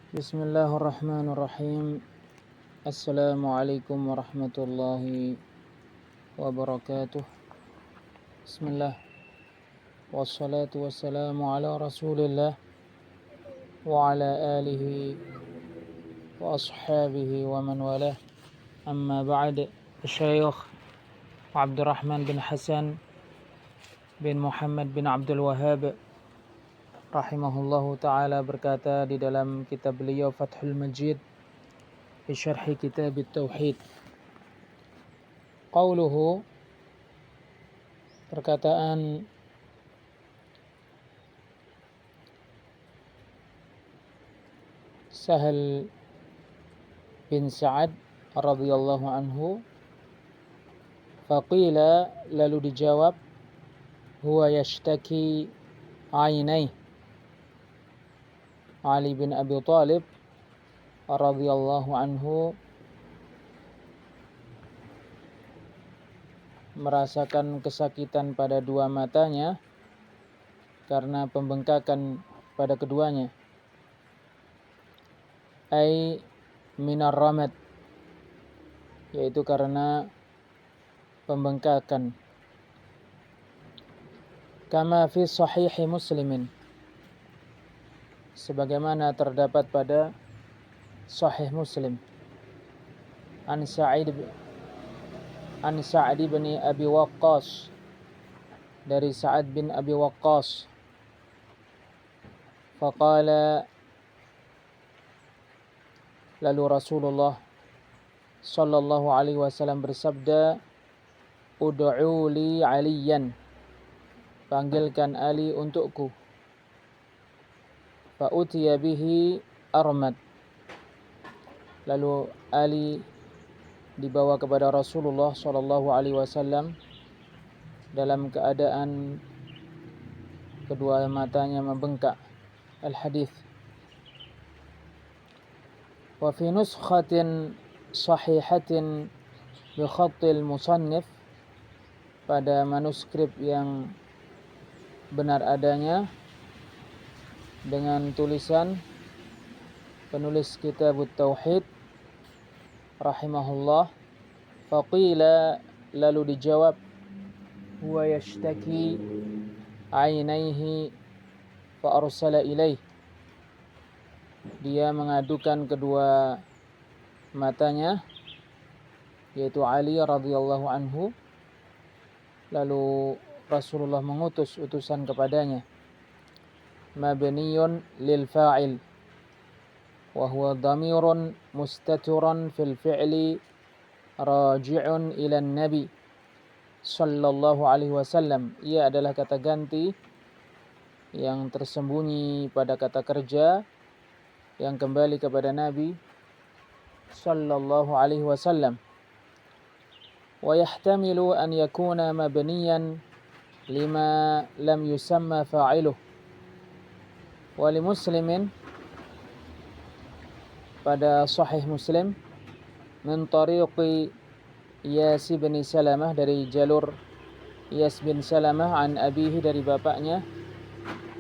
Bismillahirrahmanirrahim. Assalamualaikum warahmatullahi wabarakatuh. Bismillah. Wassalatu wassalamu ala rasulillah wa ala alihi wa ashabihi wa man walah. Amma ba'd. Syekh Abdurrahman bin Hasan bin Muhammad bin Abdul Wahhab rahimahullahu ta'ala berkata di dalam kitab beliau Fathul Majid fi syarhi kitab Tauhid. Qauluhu, perkataan Sahal bin Sa'ad radhiyallahu anhu, faqila, lalu dijawab, huwa yashtaki ainai. Ali bin Abi Thalib radhiyallahu anhu merasakan kesakitan pada dua matanya karena pembengkakan pada keduanya. Ai minar ramad, yaitu karena pembengkakan. Kama fi sahihi Muslimin, sebagaimana terdapat pada Sahih Muslim. An Sa'id bin Abi Waqqas, dari Sa'ad bin Abi Waqqas. Faqala, lalu Rasulullah sallallahu alaihi wasallam bersabda, ud'u li aliyan, panggilkan Ali untukku. Fa utiya bihi armad, lalu Ali dibawa kepada Rasulullah sallallahu alaihi wasallam dalam keadaan kedua matanya membengkak. Al-hadits. Wa fi nuskhatin sahihatin bi khattil musannif, pada manuskrip yang benar adanya dengan tulisan penulis kitab Tauhid rahimahullah, faqila, lalu dijawab, huwa yashtaki ainaihi fa arsala ilaih, dia mengadukan kedua matanya, yaitu Ali radhiyallahu anhu, lalu Rasulullah mengutus utusan kepadanya. Mabniyun lil fa'il wa huwa dhamirun mustatirun fil fi'li raji'un ila nabi sallallahu alaihi wasallam. Ia adalah kata ganti yang tersembunyi pada kata kerja yang kembali kepada Nabi sallallahu alaihi wasallam. Wa yahtamilu an yakuna mabniyan lima lam yusamma fa'iluh. Wali Muslimin, pada Sahih Muslim, min tariqi Iyas bin Salamah, dari jalur Iyas bin Salamah, an abihi, dari bapaknya,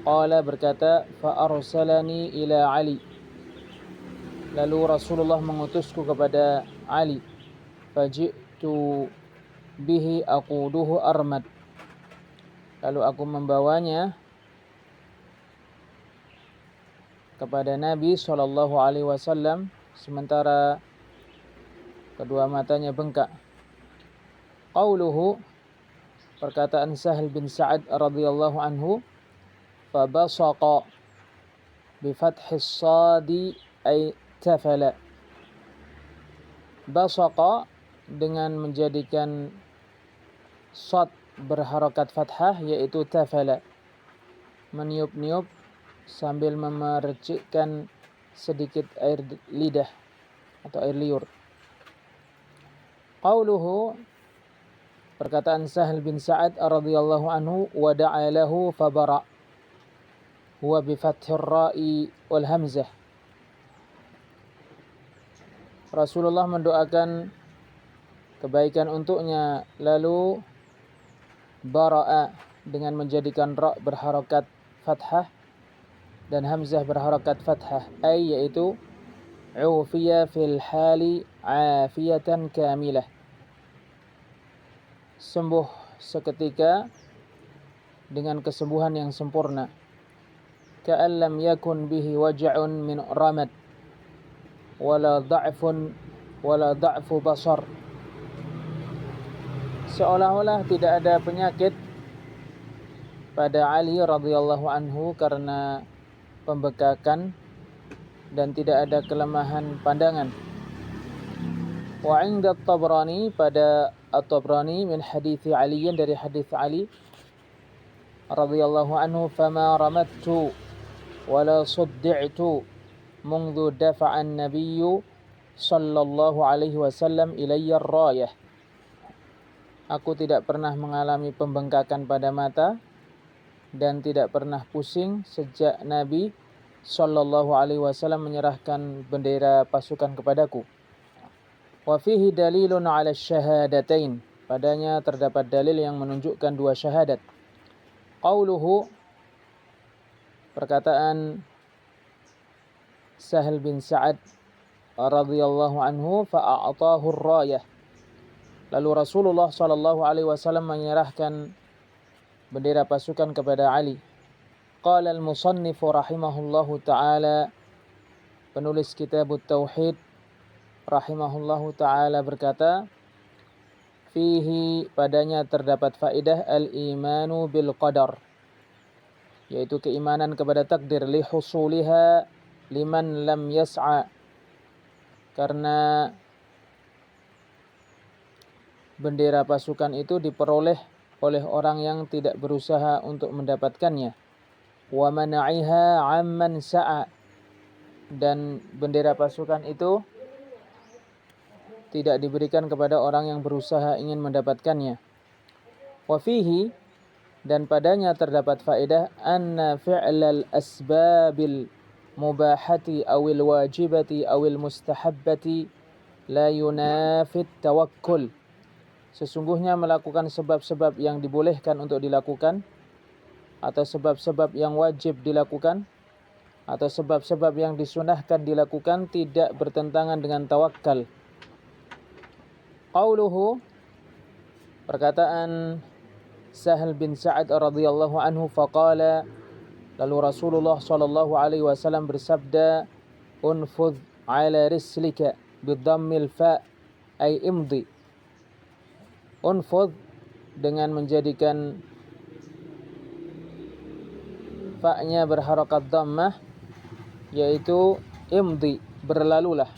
qala, berkata, fa arsalani ila Ali, lalu Rasulullah mengutusku kepada Ali, faji'tu bihi aquduhu armad, lalu aku membawanya kepada Nabi sallallahu alaihi wasallam sementara kedua matanya bengkak. Qauluhu, perkataan Sahal bin Sa'ad radhiyallahu anhu, fa basaqa bi fathis shadi ay tafala. Basaqa dengan menjadikan shad berharakat fathah, yaitu tafala, meniup-niup sambil memercikkan sedikit air lidah atau air liur. Qauluhu, perkataan Sahal bin Sa'ad radhiyallahu anhu, wa da'a lahu fabara, huwa bi fathir ra'i wal hamzah. Rasulullah mendoakan kebaikan untuknya, lalu bara'a dengan menjadikan ra berharakat fathah, dan hamzah berharakat fathah, ay yaitu ufiya fil hali afiyatan kamilah, sembuh seketika dengan kesembuhan yang sempurna. Ka'an lam yakun bihi waja'un min ramad wala da'fu basar, seolah-olah tidak ada penyakit pada Ali radhiyallahu anhu karena pembekakan dan tidak ada kelemahan pandangan. Wa 'inda at-Tabrani, pada at-Tabrani min hadithi Ali, dari hadis Ali radhiyallahu anhu, fama ramattu wala suddi'tu mundu dafa'a an-nabiyyu sallallahu alaihi wasallam ilayya ar-rayah. Aku tidak pernah mengalami pembengkakan pada mata dan tidak pernah pusing sejak Nabi sallallahu alaihi wasallam menyerahkan bendera pasukan kepadaku. Wa fihi dalilun 'ala syahadatain, padanya terdapat dalil yang menunjukkan dua syahadat. Qauluhu, perkataan Sahal bin Sa'ad radhiyallahu anhu, fa'a'tahu ar-rayah, lalu Rasulullah sallallahu alaihi wasallam menyerahkan bendera pasukan kepada Ali. Qala al-musannifu rahimahullahu ta'ala, penulis kitab Tauhid rahimahullahu ta'ala berkata, fihi, padanya terdapat faedah al-imanu bil qadar, yaitu keimanan kepada takdir, li husuliha liman lam yas'a, karena bendera pasukan itu diperoleh oleh orang yang tidak berusaha untuk mendapatkannya. Wa mana'iha 'amman sa'a, dan bendera pasukan itu tidak diberikan kepada orang yang berusaha ingin mendapatkannya. Wa fihi, dan padanya terdapat faedah anna fi'lal asbabil mubahati awil wajibati awil mustahabbati la yunafit tawakkul, sesungguhnya melakukan sebab-sebab yang dibolehkan untuk dilakukan, atau sebab-sebab yang wajib dilakukan, atau sebab-sebab yang disunahkan dilakukan, tidak bertentangan dengan tawakal. Qauluhu, perkataan Sahal bin Sa'ad radhiyallahu anhu, faqala, lalu Rasulullah sallallahu alaihi wasallam bersabda, unfudh ala rislika bidhammil fa, ay imdi. Unfudh dengan menjadikan fa-nya berharakat dhammah, yaitu imdi, berlalulah.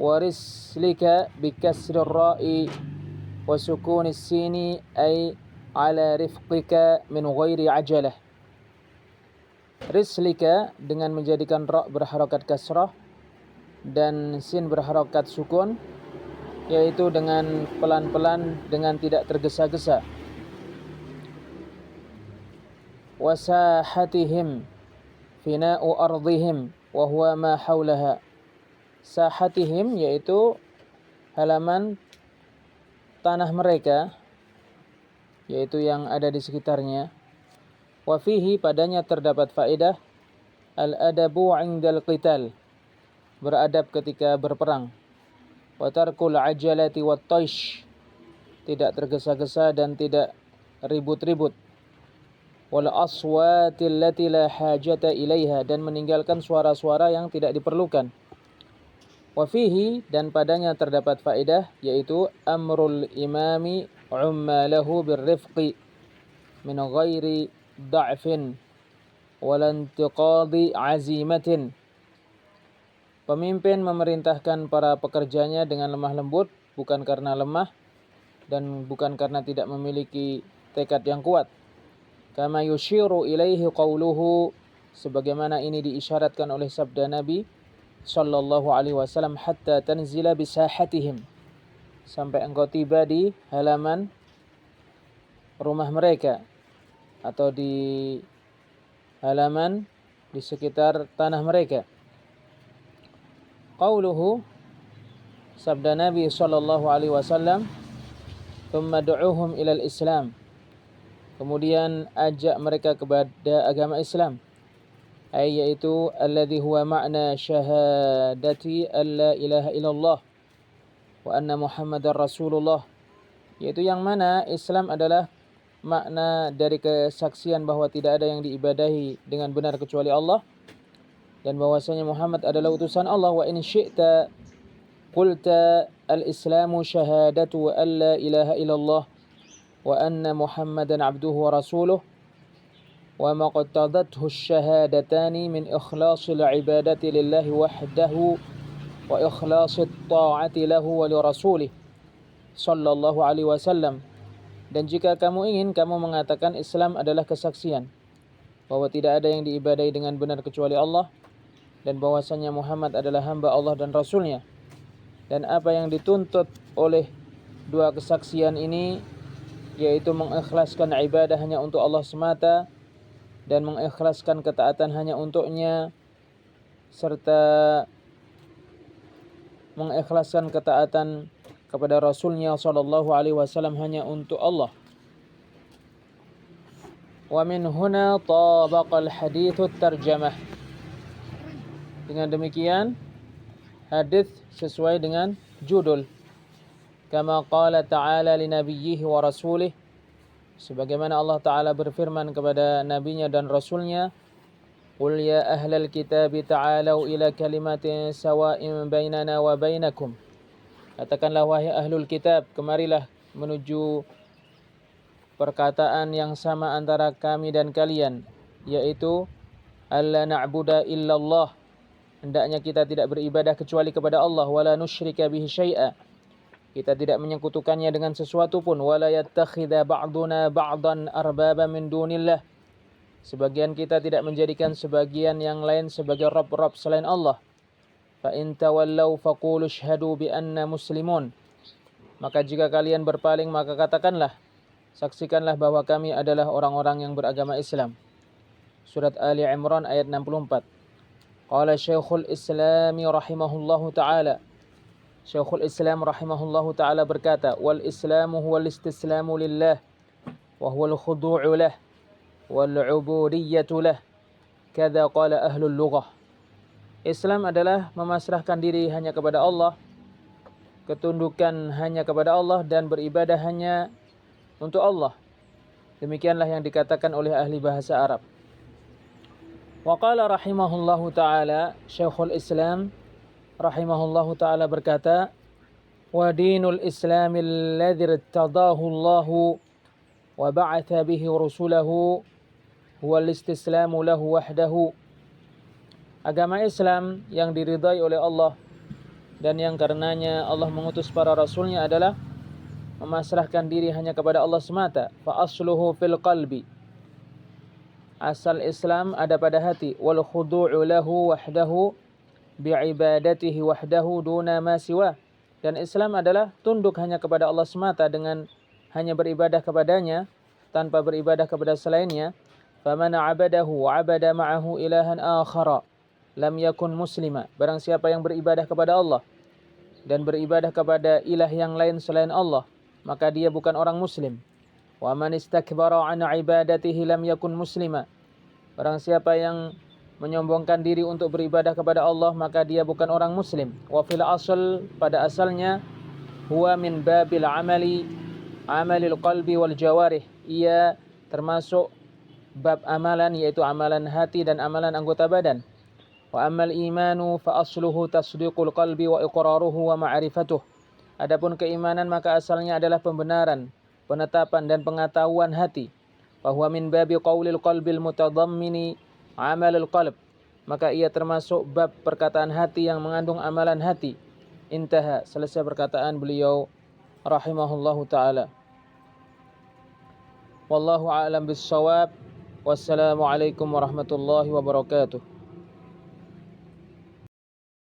Warislika bikasrir ra'i wa sukunis sini, ay ala rifqika min ghairi ajalah. Rislika dengan menjadikan ra berharakat kasrah dan sin berharakat sukun, yaitu dengan pelan-pelan, dengan tidak tergesa-gesa. Wasahatihim fina'u ardihim wa huwa ma haulaha. Sahatihim yaitu halaman tanah mereka, yaitu yang ada di sekitarnya. Wa fihi, padanya terdapat faedah al-adabu 'indal qital, beradab ketika berperang. Wa tarkul ajalati wat taish, tidak tergesa-gesa dan tidak ribut-ribut. Wal aswati allati la hajata ilaiha, dan meninggalkan suara-suara yang tidak diperlukan. Wa fihi, dan padanya terdapat faedah, yaitu amrul imami ummalahu birrifqi min ghairi da'fin wal intiqadi azimatin. Pemimpin memerintahkan para pekerjanya dengan lemah lembut, bukan karena lemah dan bukan karena tidak memiliki tekad yang kuat. Kama yushiru ilaihi qawluhu, sebagaimana ini diisyaratkan oleh sabda Nabi sallallahu alaihi wasallam, hatta tanzila bisahatihim, sampai engkau tiba di halaman rumah mereka atau di halaman di sekitar tanah mereka. Qauluhu, sabda Nabi sallallahu alaihi wasallam, thumma du'uhum ilal Islam, kemudian ajak mereka kepada agama Islam. yaitu alladhi huwa ma'na syahadati an la ilaha illallah wa anna Muhammadar Rasulullah, yaitu yang mana Islam adalah makna dari kesaksian bahwa tidak ada yang diibadahi dengan benar kecuali Allah, dan bahwasanya Muhammad adalah utusan Allah. Wa in syi'ta qulta al-islamu syahadatu an la ilaha illallah wa anna Muhammadan abduhu wa rasuluh wa maqtadathu asy-syahadatani min ikhlasil ibadati lillahi wahdahu wa ikhlasit ta'ati lahu wa li rasulih sallallahu alaihi wasallam. Dan jika kamu ingin, kamu mengatakan Islam adalah kesaksian bahwa tidak ada yang diibadahi dengan benar kecuali Allah, dan bahwasanya Muhammad adalah hamba Allah dan Rasulnya. Dan apa yang dituntut oleh dua kesaksian ini yaitu mengikhlaskan ibadah hanya untuk Allah semata dan mengikhlaskan ketaatan hanya untuknya, serta mengikhlaskan ketaatan kepada Rasulnya sallallahu alaihi wasallam hanya untuk Allah. Wa min huna tabaqa al-hadithu tarjamah. Dengan demikian hadis sesuai dengan judul. Kama qala ta'ala li nabiyyihi wa rasulih, sebagaimana Allah Ta'ala berfirman kepada nabinya dan rasulnya, qul ya ahlal kitabi ta'alau ila kalimatin sawa'in bainana wa bainakum, katakanlah wahai ahlul kitab, kemarilah menuju perkataan yang sama antara kami dan kalian, yaitu alla na'budu illallah, hendaknya kita tidak beribadah kecuali kepada Allah, wala nusyrika bihi syai'a, kita tidak menyekutukannya dengan sesuatu pun, wala yattakhidha ba'duna ba'dan arbaba min dunillah, sebagian kita tidak menjadikan sebagian yang lain sebagai rabb-rabb selain Allah. Fa in tawallaw faqulu ashhadu bi anna muslimun, maka jika kalian berpaling maka katakanlah, saksikanlah bahwa kami adalah orang-orang yang beragama Islam. Surat Ali Imran ayat 64. Qala Syekhul Islam rahimahullahu taala, Syekhul Islam rahimahullahu taala berkata, wal islamu huwal istislamu lillah wa huwal khudu'u lah wal 'ubudiyyatu lah, kadza qala ahlul lughah. Islam adalah memasrahkan diri hanya kepada Allah, ketundukan hanya kepada Allah, dan beribadah hanya untuk Allah. Demikianlah yang dikatakan oleh ahli bahasa Arab. Wa qala rahimahullahu taala, Syekhul Islam rahimahullahu taala berkata, wa dinul islamil ladzi irtadahu Allahu wa ba'atha bihi rusulahu huwal istislamu lahu wahdahu. Agama Islam yang diridai oleh Allah dan yang karenanya Allah mengutus para rasulnya adalah memasrahkan diri hanya kepada Allah semata. Fa asluhu fil qalbi, asal Islam ada pada hati. Wal khudu'u lahu wahdahu bi'ibadatihi wahdahu duna ma siwa, dan Islam adalah tunduk hanya kepada Allah semata dengan hanya beribadah kepadanya tanpa beribadah kepada selainnya. Faman 'abadahu wa 'abada ma'ahu ilahan akhara lam yakun muslima, barang siapa yang beribadah kepada Allah dan beribadah kepada ilah yang lain selain Allah, maka dia bukan orang muslim. Wa man istakbara 'an 'ibadatihi lam yakun muslima, barang siapa yang menyombongkan diri untuk beribadah kepada Allah, maka dia bukan orang muslim. Wa fil asl, pada asalnya, huwa min babil amali, amalil qalbi wal jawarih, ia termasuk bab amalan, yaitu amalan hati dan amalan anggota badan. Wa ammal imanu fa asluhu tasdiqul qalbi wa iqraruhu wa ma'rifatuh. Adapun keimanan maka asalnya adalah pembenaran, penetapan dan pengetahuan hati. Fa huwa min babi qaulil qalbil mutadammini amalul qalb, maka ia termasuk bab perkataan hati yang mengandung amalan hati. Intaha, selesai perkataan beliau rahimahullahu taala. Wallahu a'lam bis-shawab. Wassalamu alaikum warahmatullahi wabarakatuh.